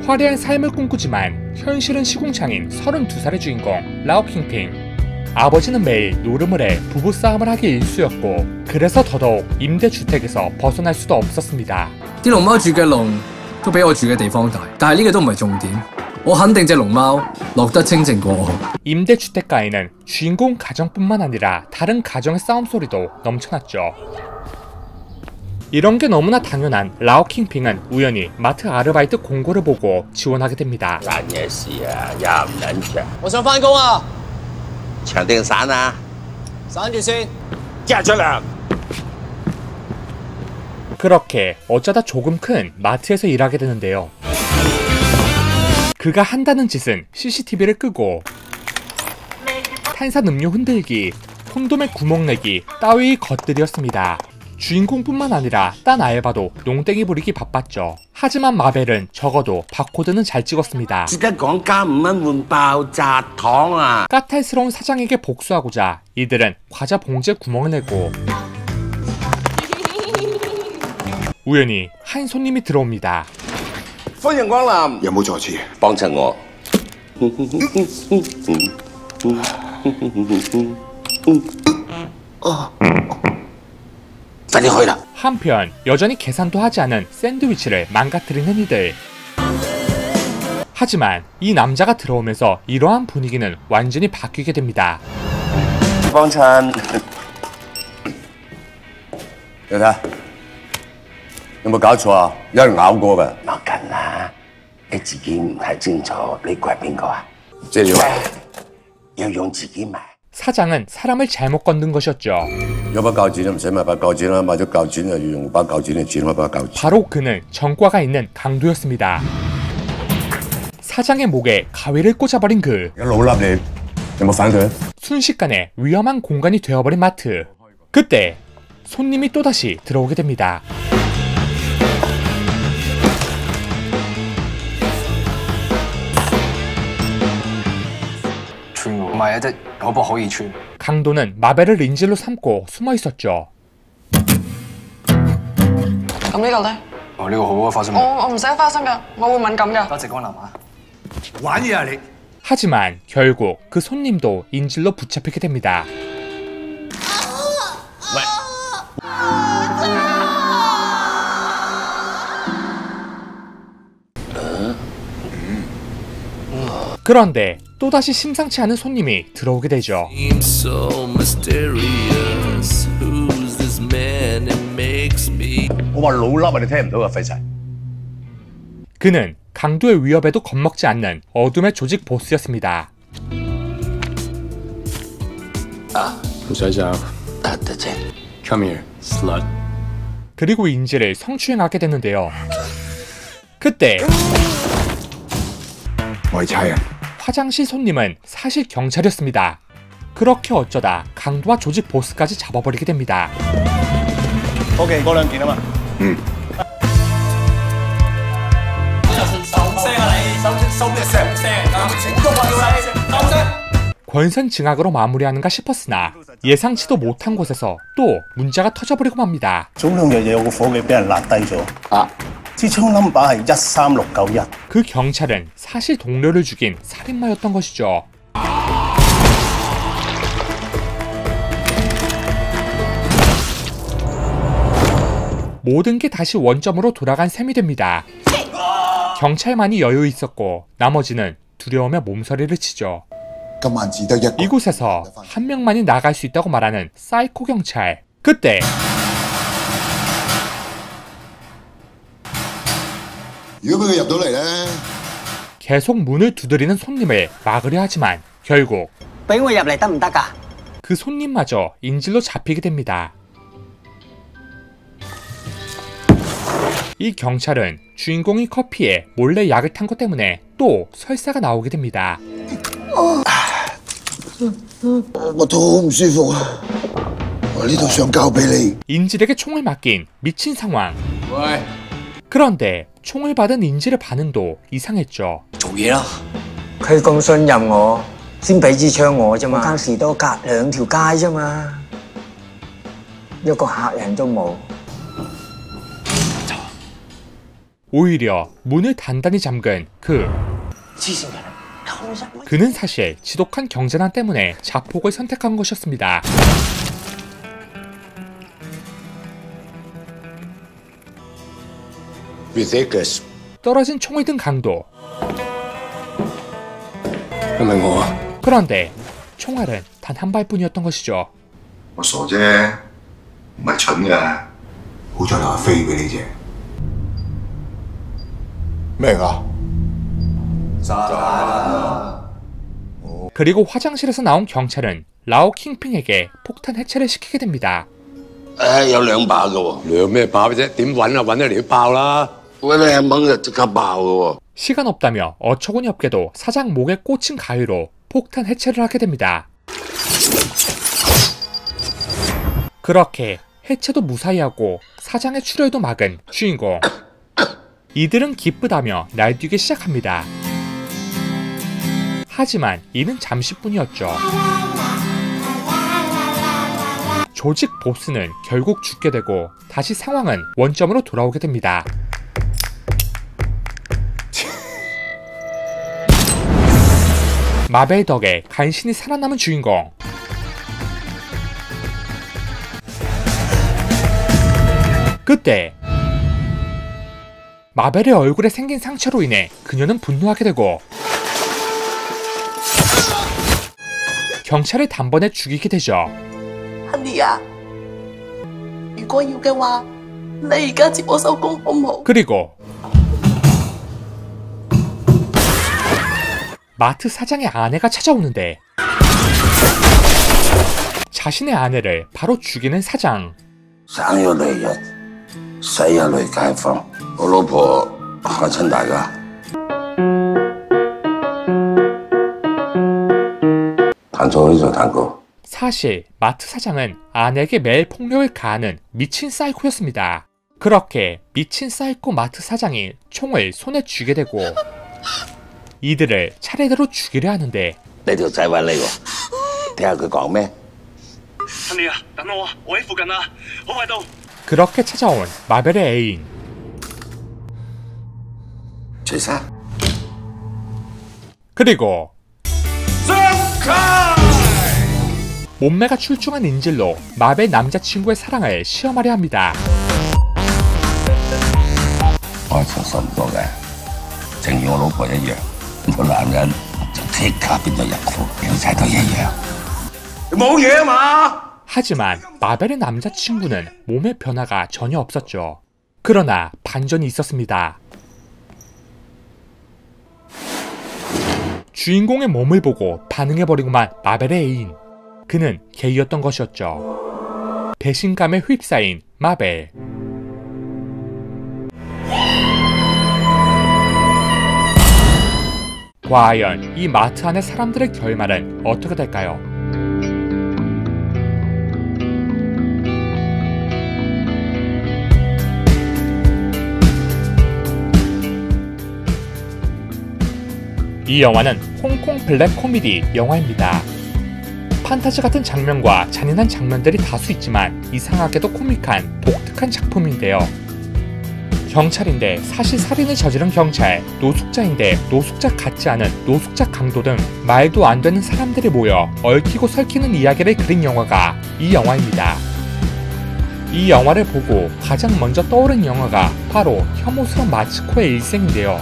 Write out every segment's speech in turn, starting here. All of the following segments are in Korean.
화려한 삶을 꿈꾸지만 현실은 시궁창인 32살의 주인공 라오킹핑. 아버지는 매일 노름을 해 부부싸움을 하기 일쑤였고 그래서 더더욱 임대주택에서 벗어날 수도 없었습니다. 啲龍貓住嘅籠都比我住嘅地方大，但係呢個都唔係重點。我肯定隻龍貓落得清靜過我。 임대주택가에는 주인공 가정뿐만 아니라 다른 가정의 싸움 소리도 넘쳐났죠. 이런 게 너무나 당연한 라오킹핑은 우연히 마트 아르바이트 공고를 보고 지원하게 됩니다. 賺嘢事啊，又唔撚搶，我想返工啊！長定散啊？散住先。即日出糧。 그렇게 어쩌다 조금 큰 마트에서 일하게 되는데요. 그가 한다는 짓은 CCTV를 끄고 탄산음료 흔들기, 콘돔에 구멍 내기 따위 것들이었습니다. 주인공뿐만 아니라 딴 알바도 농땡이 부리기 바빴죠. 하지만 마벨은 적어도 바코드는 잘 찍었습니다. 記得講加5蚊換爆炸糖啊！ 까탈스러운 사장에게 복수하고자 이들은 과자 봉지에 구멍을 내고 우연히 한 손님이 들어옵니다. 歡迎光臨，有冇助詞？幫襯我。快啲去啦！ 한편 여전히 계산도 하지 않은 샌드위치를 망가뜨리는 이들. 하지만 이 남자가 들어오면서 이러한 분위기는 완전히 바뀌게 됩니다. 幫襯。你睇，有冇搞錯啊？有人咬過㗎。莫緊啦，你自己唔睇清楚，呢個係邊個啊？資料要用自己買。 사장은 사람을 잘못 건든 것이었죠. 有把鉸剪都唔使買把鉸剪啦，買咗鉸剪又要用把鉸剪嚟剪開把鉸剪。 바로 그는 전과가 있는 강도였습니다. 사장의 목에 가위를 꽂아버린 그. 有老笠你，有冇反對？ 순식간에 위험한 공간이 되어버린 마트. 그때 손님이 또다시 들어오게 됩니다. 강도는 마벨을 인질로 삼고 숨어 있었죠. 咁呢個咧？哦，呢個好啊，花生。我唔使花生㗎，我會敏感㗎。多謝光臨啊！ 玩嘢啊你！ 하지만 결국 그 손님도 인질로 붙잡히게 됩니다. 그런데 또다시 심상치 않은 손님이 들어오게 되죠. 그는 강도의 위협에도 겁먹지 않는 어둠의 조직 보스였습니다. Come here, slut. 그리고 인질을 성추행하게 되는데요. 그때 화장실 손님은 사실 경찰이었습니다. 그렇게 어쩌다 강도와 조직 보스까지 잡아버리게 됩니다. OK， 嗰兩件啊嘛。권선징악으로 마무리하는가 싶었으나 예상치도 못한 곳에서 또 문제가 터져버리고 맙니다. 早兩日有個伙計俾人攔低咗。啊！支槍冧把係13691。 그 경찰은 사실 동료를 죽인 살인마였던 것이죠. 모든 게 다시 원점으로 돌아간 셈이 됩니다. 경찰만이 여유 있었고 나머지는 두려움에 몸서리를 치죠. 이곳에서 한 명만이 나갈 수 있다고 말하는 사이코 경찰. 그때 계속 문을 두드리는 손님을 막으려 하지만 결국 그 손님마저 인질로 잡히게 됩니다. 이 경찰은 주인공이 커피에 몰래 약을 탄 것 때문에 또 설사가 나오게 됩니다. 인질에게 총을 맡긴 미친 상황. 그런데 총을 받은 인질의 반응도 이상했죠. 做嘢啦！佢咁信任我，先俾支槍我啫嘛。間士多隔2條街啫嘛，一個客人都冇。 오히려 문을 단단히 잠근 그는 사실 지독한 경제난 때문에 자폭을 선택한 것이었습니다. 떨어진 총을 든 강도. 그런데 총알은 단 한 발뿐이었던 것이죠. 그리고 화장실에서 나온 경찰은 라오 킹핑에게 폭탄 해체를 시키게 됩니다. 시간 없다며 어처구니없게도 사장 목에 꽂힌 가위로 폭탄 해체를 하게 됩니다. 그렇게 해체도 무사히 하고 사장의 출혈도 막은 주인공. 이들은 기쁘다며 날뛰기 시작합니다. 하지만 이는 잠시뿐이었죠. 조직 보스는 결국 죽게 되고 다시 상황은 원점으로 돌아오게 됩니다. 마벨 덕에 간신히 살아남은 주인공. 그때 마벨의 얼굴에 생긴 상처로 인해 그녀는 분노하게 되고 경찰을 단번에 죽이게 되죠. 그리고 마트 사장의 아내가 찾아오는데 자신의 아내를 바로 죽이는 사장. 사실 마트 사장은 아내에게 매일 폭력을 가하는 미친 사이코였습니다. 그렇게 미친 사이코 마트 사장이 총을 손에 쥐게 되고 이들을 차례대로 죽이려 하는데 그렇게 찾아온 마벨의 애인. 그리고 몸매가 출중한 인질로 마벨 남자친구의 사랑을 시험하려 합니다. 하지만 마벨의 남자친구는 몸의 변화가 전혀 없었죠. 그러나 반전이 있었습니다. 주인공의 몸을 보고 반응해버리고만 마벨의 애인. 그는 게이였던 것이었죠. 배신감에 휩싸인 마벨. 과연 이 마트 안의 사람들의 결말은 어떻게 될까요? 이 영화는 홍콩 블랙 코미디 영화입니다. 판타지 같은 장면과 잔인한 장면들이 다수 있지만 이상하게도 코믹한 독특한 작품인데요. 경찰인데 사실 살인을 저지른 경찰, 노숙자인데 노숙자 같지 않은 노숙자 강도 등 말도 안 되는 사람들이 모여 얽히고 설키는 이야기를 그린 영화가 이 영화입니다. 이 영화를 보고 가장 먼저 떠오른 영화가 바로 혐오스런 마츠코의 일생인데요.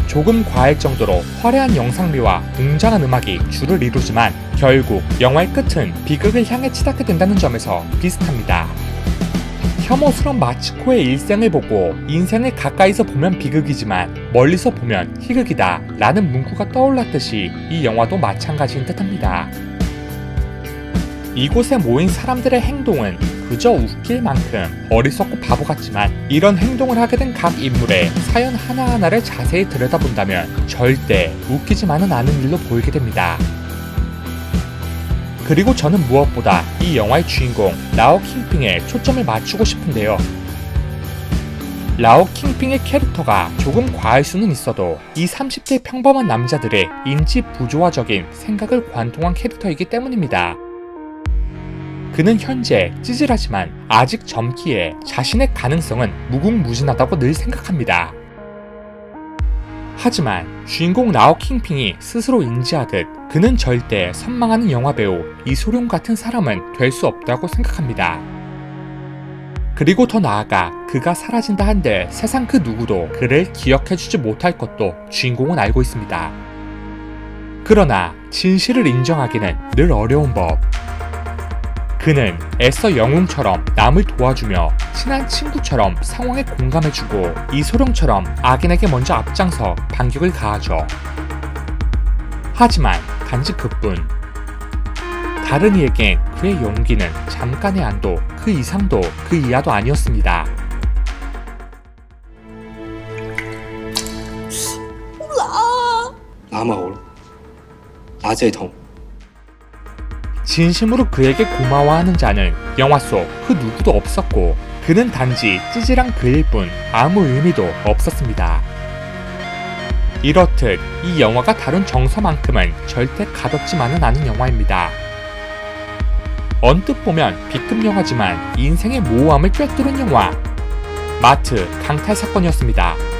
조금 과할 정도로 화려한 영상미와 웅장한 음악이 주를 이루지만 결국 영화의 끝은 비극을 향해 치닫게 된다는 점에서 비슷합니다. 혐오스런 마츠코의 일생을 보고 인생을 가까이서 보면 비극이지만 멀리서 보면 희극이다 라는 문구가 떠올랐듯이 이 영화도 마찬가지인 듯합니다. 이곳에 모인 사람들의 행동은 그저 웃길 만큼 어리석고 바보 같지만 이런 행동을 하게 된 각 인물의 사연 하나하나를 자세히 들여다본다면 절대 웃기지만은 않은 일로 보이게 됩니다. 그리고 저는 무엇보다 이 영화의 주인공 라오 킹핑에 초점을 맞추고 싶은데요. 라오 킹핑의 캐릭터가 조금 과할 수는 있어도 이 30대 평범한 남자들의 인지 부조화적인 생각을 관통한 캐릭터이기 때문입니다. 그는 현재 찌질하지만 아직 젊기에 자신의 가능성은 무궁무진하다고 늘 생각합니다. 하지만 주인공 라오 킹핑이 스스로 인지하듯 그는 절대 선망하는 영화배우 이소룡 같은 사람은 될 수 없다고 생각합니다. 그리고 더 나아가 그가 사라진다 한들 세상 그 누구도 그를 기억해주지 못할 것도 주인공은 알고 있습니다. 그러나 진실을 인정하기는 늘 어려운 법. 그는 애써 영웅처럼 남을 도와주며 친한 친구처럼 상황에 공감해주고 이소룡처럼 악인에게 먼저 앞장서 반격을 가하죠. 하지만 단지 그뿐. 다른 이에겐 그의 용기는 잠깐의 안도, 그 이상도 그 이하도 아니었습니다. 진심으로 그에게 고마워하는 자는 영화 속 그 누구도 없었고 그는 단지 찌질한 그일 뿐 아무 의미도 없었습니다. 이렇듯 이 영화가 다룬 정서만큼은 절대 가볍지만은 않은 영화입니다. 언뜻 보면 B급 영화지만 인생의 모호함을 꿰뚫은 영화. 마트 강탈 사건이었습니다.